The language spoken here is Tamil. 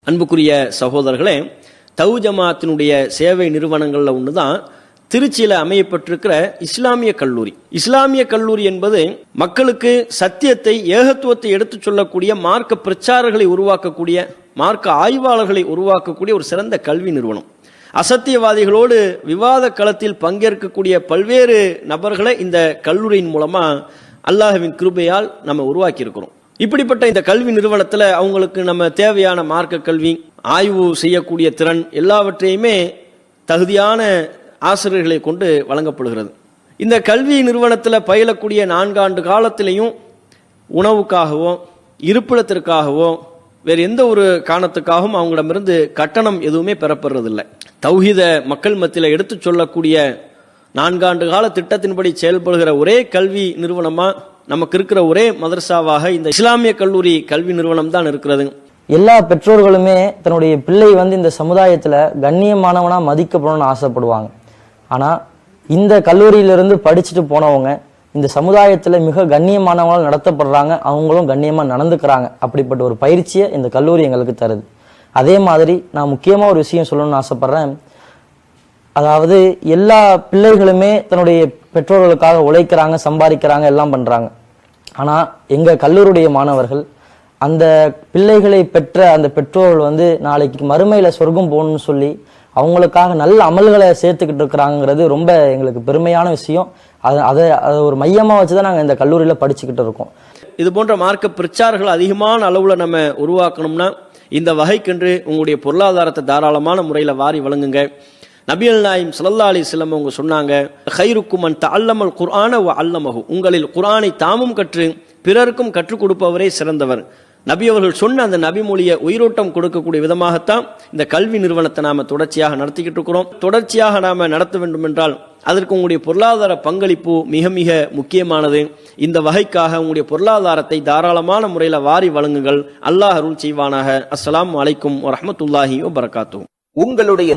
அன்புக்குரிய சகோதரர்களே, தௌ ஜமாத்தினுடைய சேவை நிறுவனங்கள்ல ஒண்ணுதான் திருச்சியில அமையப்பட்டிருக்கிற இஸ்லாமிய கல்லூரி. இஸ்லாமிய கல்லூரி என்பது மக்களுக்கு சத்தியத்தை, ஏகத்துவத்தை எடுத்துச் சொல்லக்கூடிய மார்க்க பிரச்சாரர்களை உருவாக்கக்கூடிய, மார்க்க ஆய்வாளர்களை உருவாக்கக்கூடிய ஒரு சிறந்த கல்வி நிறுவனம். அசத்தியவாதிகளோடு விவாத களத்தில் பங்கேற்கக்கூடிய பல்வேறு நபர்களை இந்த கல்லூரியின் மூலமா அல்லாஹ்வின் கிருபையால் நம்ம உருவாக்கி இருக்கிறோம். இப்படிப்பட்ட இந்த கல்வி நிறுவனத்தில் அவங்களுக்கு நம்ம தேவையான மார்க்க கல்வி, ஆய்வு செய்யக்கூடிய திறன் எல்லாவற்றையுமே தகுதியான ஆசிரியர்களை கொண்டு வழங்கப்படுகிறது. இந்த கல்வி நிறுவனத்தில் பயிலக்கூடிய 4 ஆண்டு காலத்திலையும் உணவுக்காகவோ இருப்பிடத்திற்காகவோ வேறு எந்த ஒரு காரணத்துக்காகவும் அவங்களிடமிருந்து கட்டணம் எதுவுமே பெறப்படுறதில்லை. தௌஹீத மக்கள் மத்தியில் எடுத்து சொல்லக்கூடிய 4 ஆண்டு கால திட்டத்தின்படி செயல்படுகிற ஒரே கல்வி நிறுவனமா, நமக்கு இருக்கிற ஒரே மதரசாவாக இந்த இஸ்லாமிய கல்லூரி கல்வி நிறுவனம் தான் இருக்கிறது. எல்லா பெற்றோர்களுமே தன்னுடைய பிள்ளை இந்த சமுதாயத்துல கண்ணியமானவனா மதிக்கப்படணும்னு ஆசைப்படுவாங்க. ஆனா இந்த கல்லூரியிலிருந்து படிச்சுட்டு போனவங்க இந்த சமுதாயத்துல மிக கண்ணியமானவங்களால் நடத்தப்படுறாங்க, அவங்களும் கண்ணியமா நடந்துக்கிறாங்க. அப்படிப்பட்ட ஒரு பயிற்சியை இந்த கல்லூரி எங்களுக்கு தருது. அதே மாதிரி நான் முக்கியமா ஒரு விஷயம் சொல்லணும்னு ஆசைப்படுறேன். அதாவது எல்லா பிள்ளைகளுமே தன்னுடைய பெற்றோர்களுக்காக உழைக்கிறாங்க, சம்பாதிக்கிறாங்க, எல்லாம் பண்றாங்க. ஆனா எங்க கல்லூரியுடைய மாணவர்கள் அந்த பிள்ளைகளை பெற்ற அந்த பெற்றோர்கள் நாளைக்கு மறுமையில சொர்க்கம் போகணும்னு சொல்லி அவங்களுக்காக நல்ல அமல்களை சேர்த்துக்கிட்டு இருக்கிறாங்கிறது ரொம்ப எங்களுக்கு பெருமையான விஷயம். அதை ஒரு மையமா வச்சுதான் நாங்க இந்த கல்லூரியில படிச்சுக்கிட்டு இருக்கோம். இது போன்ற மார்க்க பிரச்சாரங்கள் அதிகமான அளவுல நம்ம உருவாக்கணும்னா இந்த வகைக்கென்று உங்களுடைய பொருளாதாரத்தை தாராளமான முறையில வாரி வழங்குங்க. நபிகள் நாயகம் ஸல்லல்லாஹு அலைஹி வஸல்லம் அவங்க சொன்னாங்க, கைருக்கும் மன் தஅல்லமல் குர்ஆன வ அல்லமஹு, உங்களில் குர்ஆனை தாமும் கற்று பிறருக்கும் கற்றுக் கொடுப்பவரே சிறந்தவர். நபி அவர்கள் சொன்ன அந்த நபி மொழியை உயிரோட்டம் கொடுக்கக்கூடிய விதமாகத்தான் இந்த கல்வி நிறுவனத்தை நாம தொடர்ச்சியாக நடத்திக்கிட்டு இருக்கிறோம். தொடர்ச்சியாக நாம நடத்த வேண்டும் என்றால் அதற்கு உங்களுடைய பொருளாதார பங்களிப்பு மிக மிக முக்கியமானது. இந்த வகைக்காக உங்களுடைய பொருளாதாரத்தை தாராளமான முறையில் வாரி வழங்குங்கள். அல்லாஹ் அருள் செய்வானாக. அஸ்ஸலாமு அலைக்கும் வரஹ்மத்துல்லாஹி வபரகாத்துஹு. உங்களுடைய